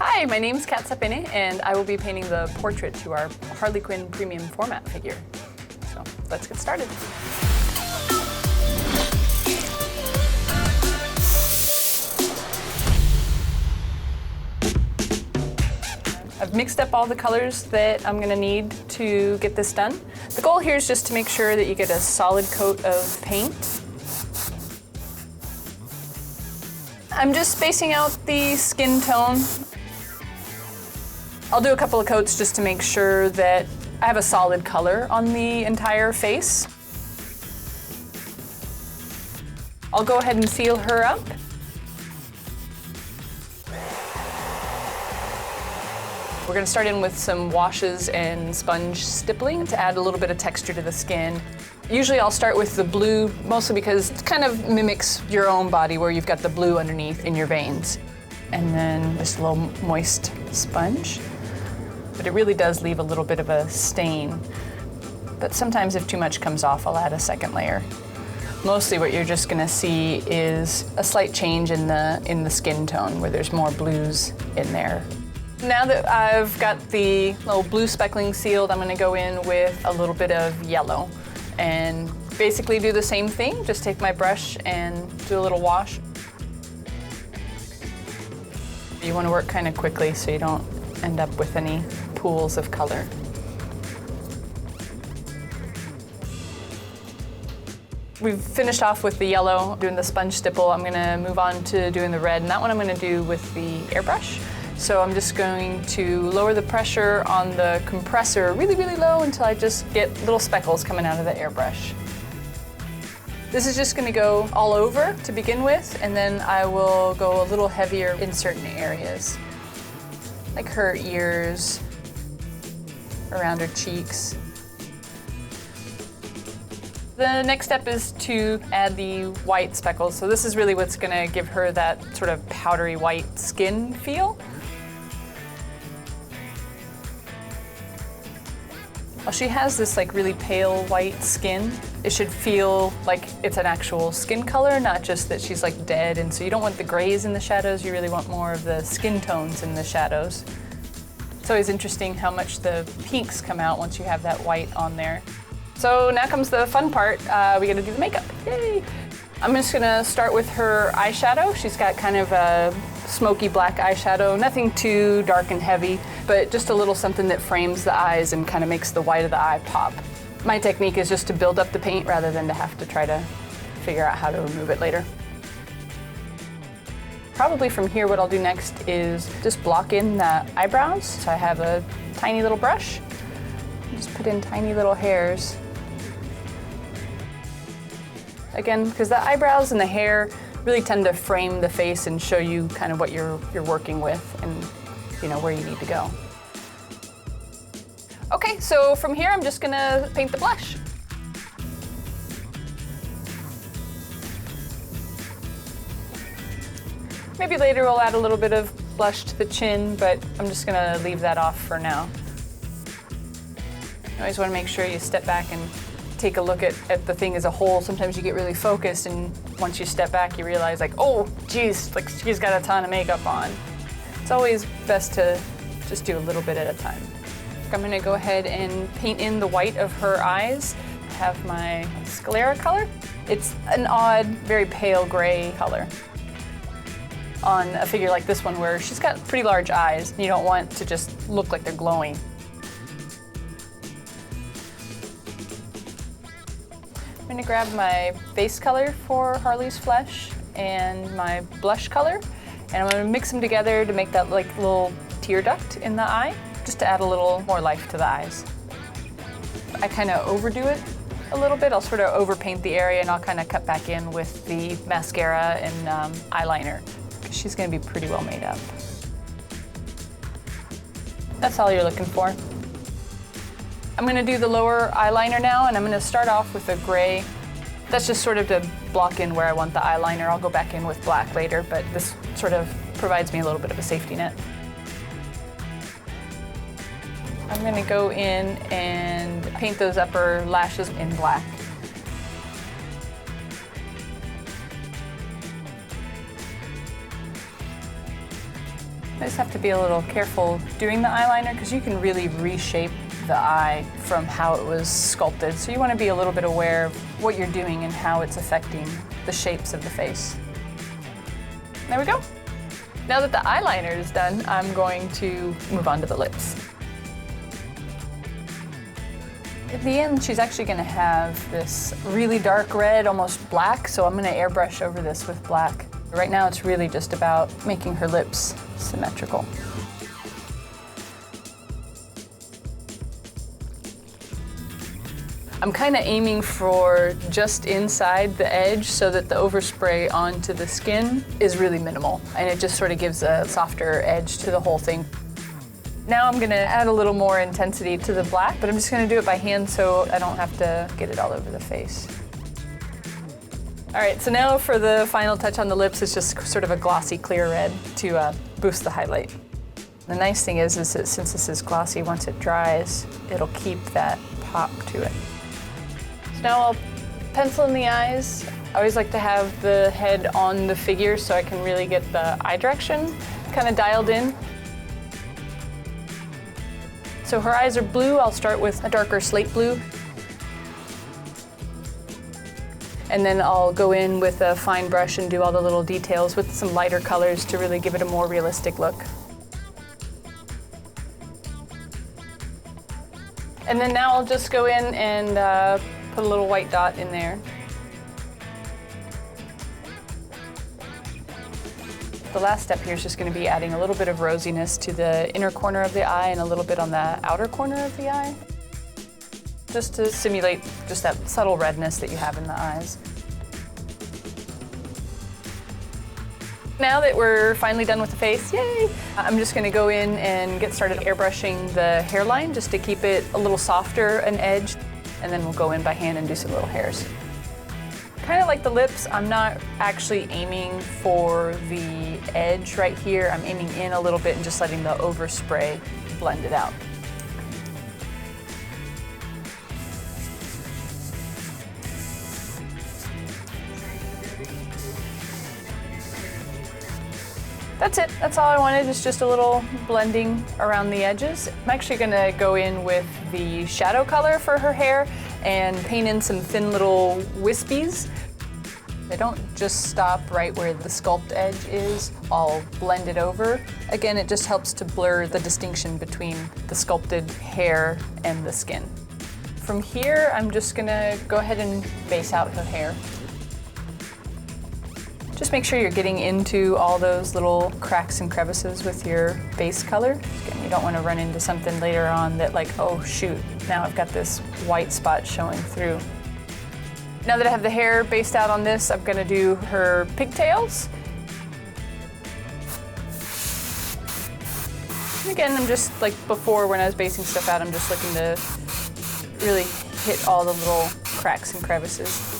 Hi, my name's Kat Sapene, and I will be painting the portrait to our Harley Quinn Premium Format figure. So let's get started. I've mixed up all the colors that I'm gonna need to get this done. The goal here is just to make sure that you get a solid coat of paint. I'm just spacing out the skin tone. I'll do a couple of coats just to make sure that I have a solid color on the entire face. I'll go ahead and seal her up. We're going to start in with some washes and sponge stippling to add a little bit of texture to the skin. Usually I'll start with the blue, mostly because it kind of mimics your own body where you've got the blue underneath in your veins. And then just a little moist sponge. But it really does leave a little bit of a stain. But sometimes if too much comes off, I'll add a second layer. Mostly what you're just gonna see is a slight change in the skin tone where there's more blues in there. Now that I've got the little blue speckling sealed, I'm gonna go in with a little bit of yellow and basically do the same thing. Just take my brush and do a little wash. You wanna work kind of quickly so you don't end up with any pools of color. We've finished off with the yellow, doing the sponge stipple. I'm gonna move on to doing the red, and that one I'm gonna do with the airbrush. So I'm just going to lower the pressure on the compressor really, really low until I just get little speckles coming out of the airbrush. This is just gonna go all over to begin with, and then I will go a little heavier in certain areas, like her ears, around her cheeks. The next step is to add the white speckles. So this is really what's gonna give her that sort of powdery white skin feel. Well, she has this like really pale white skin. It should feel like it's an actual skin color, not just that she's like dead. And so you don't want the grays in the shadows, you really want more of the skin tones in the shadows. It's always interesting how much the pinks come out once you have that white on there. So now comes the fun part. We gotta do the makeup, yay! I'm just gonna start with her eyeshadow. She's got kind of a smoky black eyeshadow, nothing too dark and heavy, but just a little something that frames the eyes and kind of makes the white of the eye pop. My technique is just to build up the paint rather than to have to try to figure out how to remove it later. Probably from here, what I'll do next is just block in the eyebrows. So I have a tiny little brush, just put in tiny little hairs. Again, because the eyebrows and the hair really tend to frame the face and show you kind of what you're working with and you know where you need to go. Okay, so from here I'm just gonna paint the blush. Maybe later we'll add a little bit of blush to the chin, but I'm just gonna leave that off for now. You always wanna make sure you step back and take a look at the thing as a whole. Sometimes you get really focused, and once you step back, you realize like, oh, geez, like she's got a ton of makeup on. It's always best to just do a little bit at a time. I'm gonna go ahead and paint in the white of her eyes. I have my sclera color. It's an odd, very pale gray color. On a figure like this one where she's got pretty large eyes, you don't want to just look like they're glowing. I'm gonna grab my base color for Harley's flesh and my blush color, and I'm gonna mix them together to make that like little tear duct in the eye, just to add a little more life to the eyes. I kind of overdo it a little bit. I'll sort of overpaint the area, and I'll kind of cut back in with the mascara and eyeliner. She's gonna be pretty well made up. That's all you're looking for. I'm gonna do the lower eyeliner now, and I'm gonna start off with a gray. That's just sort of to block in where I want the eyeliner. I'll go back in with black later, but this sort of provides me a little bit of a safety net. I'm gonna go in and paint those upper lashes in black. I just have to be a little careful doing the eyeliner because you can really reshape the eye from how it was sculpted. So you want to be a little bit aware of what you're doing and how it's affecting the shapes of the face. There we go. Now that the eyeliner is done, I'm going to move on to the lips. At the end, she's actually going to have this really dark red, almost black, so I'm going to airbrush over this with black. Right now, it's really just about making her lips symmetrical. I'm kind of aiming for just inside the edge so that the overspray onto the skin is really minimal, and it just sort of gives a softer edge to the whole thing. Now I'm gonna add a little more intensity to the black, but I'm just gonna do it by hand so I don't have to get it all over the face. All right, so now for the final touch on the lips, it's just sort of a glossy clear red to boost the highlight. The nice thing is that since this is glossy, once it dries, it'll keep that pop to it. So now I'll pencil in the eyes. I always like to have the head on the figure so I can really get the eye direction kind of dialed in. So her eyes are blue. I'll start with a darker slate blue. And then I'll go in with a fine brush and do all the little details with some lighter colors to really give it a more realistic look. And then now I'll just go in and put a little white dot in there. The last step here is just going to be adding a little bit of rosiness to the inner corner of the eye and a little bit on the outer corner of the eye, just to simulate just that subtle redness that you have in the eyes. Now that we're finally done with the face, yay! I'm just going to go in and get started airbrushing the hairline just to keep it a little softer an edge, and then we'll go in by hand and do some little hairs. Kind of like the lips, I'm not actually aiming for the edge right here. I'm aiming in a little bit and just letting the overspray blend it out. That's it. That's all I wanted, is just a little blending around the edges. I'm actually gonna go in with the shadow color for her hair and paint in some thin little wispies. They don't just stop right where the sculpt edge is. I'll blend it over. Again, it just helps to blur the distinction between the sculpted hair and the skin. From here, I'm just gonna go ahead and base out her hair. Just make sure you're getting into all those little cracks and crevices with your base color. Again, you don't want to run into something later on that, like, oh shoot, now I've got this white spot showing through. Now that I have the hair based out on this, I'm gonna do her pigtails. And again, I'm just, like before when I was basing stuff out, I'm just looking to really hit all the little cracks and crevices.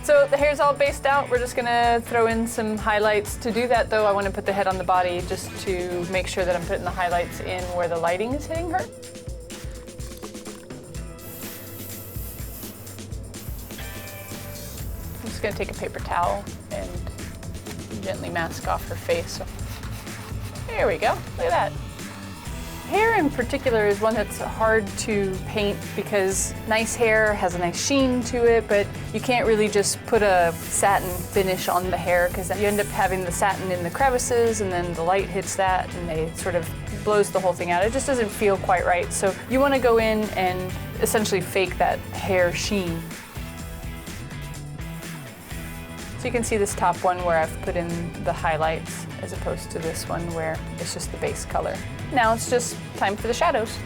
So the hair's all based out. We're just gonna throw in some highlights. To do that though, I wanna put the head on the body just to make sure that I'm putting the highlights in where the lighting is hitting her. I'm just gonna take a paper towel and gently mask off her face. There we go, look at that. Hair in particular is one that's hard to paint because nice hair has a nice sheen to it, but you can't really just put a satin finish on the hair because you end up having the satin in the crevices and then the light hits that and they sort of blows the whole thing out. It just doesn't feel quite right. So you want to go in and essentially fake that hair sheen. So you can see this top one where I've put in the highlights as opposed to this one where it's just the base color. Now it's just time for the shadows.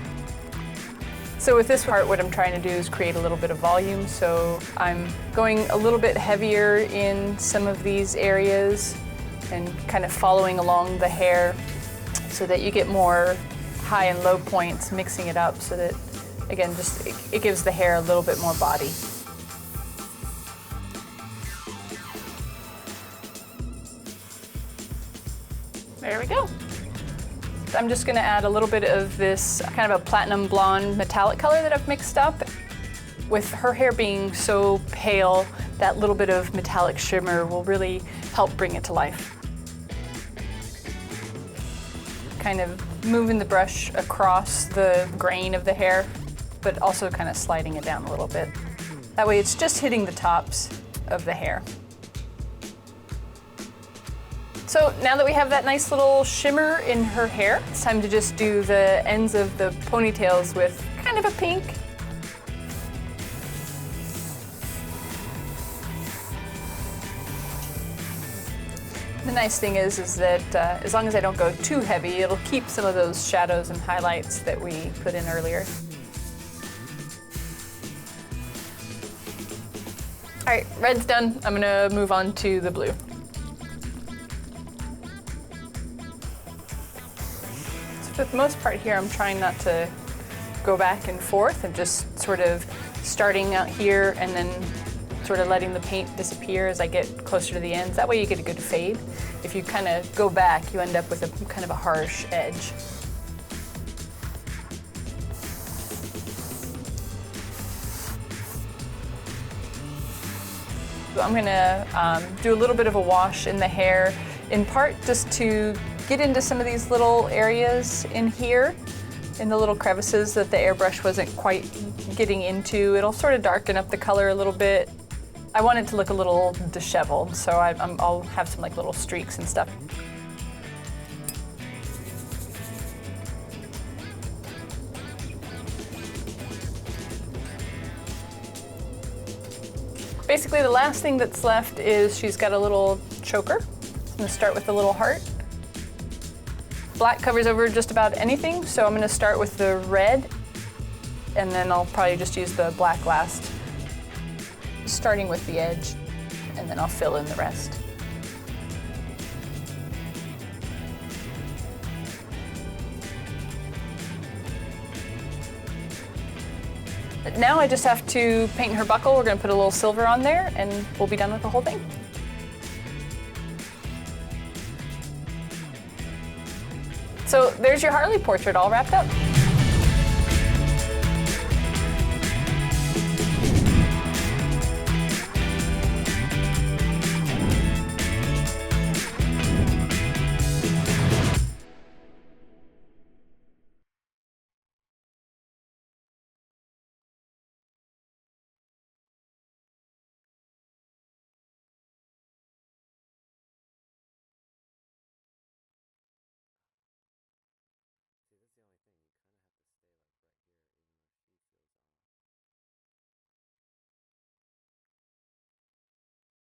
So with this part, what I'm trying to do is create a little bit of volume. So I'm going a little bit heavier in some of these areas and kind of following along the hair so that you get more high and low points, mixing it up so that, again, just it gives the hair a little bit more body. There we go. I'm just gonna add a little bit of this kind of a platinum blonde metallic color that I've mixed up. With her hair being so pale, that little bit of metallic shimmer will really help bring it to life. Kind of moving the brush across the grain of the hair, but also kind of sliding it down a little bit. That way it's just hitting the tops of the hair. So now that we have that nice little shimmer in her hair, it's time to just do the ends of the ponytails with kind of a pink. The nice thing is that as long as I don't go too heavy, it'll keep some of those shadows and highlights that we put in earlier. All right, red's done. I'm gonna move on to the blue. So for the most part here, I'm trying not to go back and forth and just sort of starting out here and then sort of letting the paint disappear as I get closer to the ends. That way you get a good fade. If you kind of go back, you end up with a kind of a harsh edge. So I'm gonna do a little bit of a wash in the hair, in part just to get into some of these little areas in here, in the little crevices that the airbrush wasn't quite getting into. It'll sort of darken up the color a little bit. I want it to look a little disheveled, so I'll have some like little streaks and stuff. Basically, the last thing that's left is she's got a little choker. I'm gonna start with the little heart. Black covers over just about anything, so I'm gonna start with the red, and then I'll probably just use the black last. Starting with the edge, and then I'll fill in the rest. Now I just have to paint her buckle. We're gonna put a little silver on there, and we'll be done with the whole thing. So there's your Harley portrait all wrapped up.